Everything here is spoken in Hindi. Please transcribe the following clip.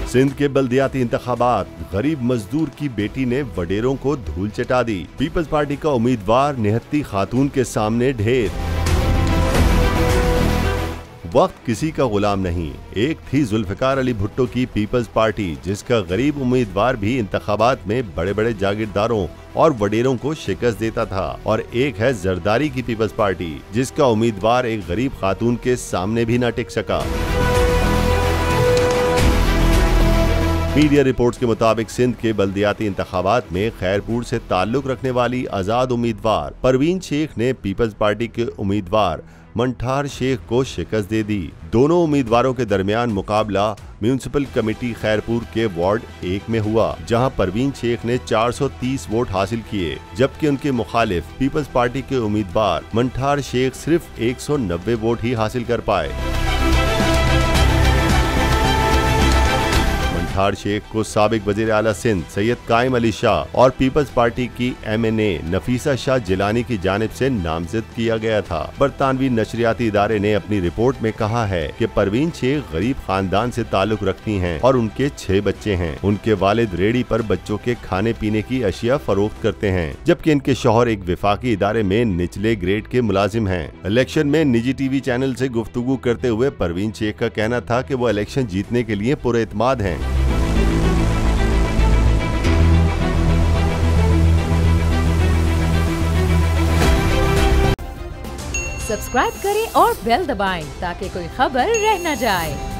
सिंध के बल्दियाती इंतखाबात, गरीब मजदूर की बेटी ने वडेरों को धूल चटा दी। पीपल्स पार्टी का उम्मीदवार निहत्ती खातून के सामने ढेर। वक्त किसी का गुलाम नहीं। एक थी जुल्फिकार अली भुट्टो की पीपल्स पार्टी, जिसका गरीब उम्मीदवार भी इंतखाबात में बड़े बड़े जागीरदारों और वडेरों को शिकस्त देता था, और एक है जरदारी की पीपल्स पार्टी, जिसका उम्मीदवार एक गरीब खातून के सामने भी न टिक सका। मीडिया रिपोर्ट्स के मुताबिक सिंध के बल्दियाती इंतखाबात में खैरपुर से ताल्लुक रखने वाली आजाद उम्मीदवार परवीन शेख ने पीपल्स पार्टी के उम्मीदवार मंठार शेख को शिकस्त दे दी। दोनों उम्मीदवारों के दरमियान मुकाबला म्यूनिसिपल कमेटी खैरपुर के वार्ड 1 में हुआ, जहां परवीन शेख ने 430 वोट हासिल किए, जबकि उनके मुखालिफ पीपल्स पार्टी के उम्मीदवार मंठार शेख सिर्फ 190 वोट ही हासिल कर पाए। मंठार शेख को साबिक वजीर आला सिंध सैयद कायम अली शाह और पीपल्स पार्टी की MNA नफीसा शाह जिलानी की जानिब से नामजद किया गया था। बरतानवी नशरियाती इदारे ने अपनी रिपोर्ट में कहा है कि परवीन शेख गरीब खानदान से ताल्लुक रखती हैं और उनके 6 बच्चे हैं। उनके वालिद रेडी पर बच्चों के खाने पीने की अशिया फरोख्त करते हैं, जबकि इनके शौहर एक विफाकी इदारे में निचले ग्रेड के मुलाजिम हैं। इलेक्शन में निजी TV चैनल से गुफ्तगू करते हुए परवीन शेख का कहना था कि वो इलेक्शन जीतने के लिए पुरएतमाद हैं। सब्सक्राइब करें और बेल दबाएं ताकि कोई खबर रह न जाए।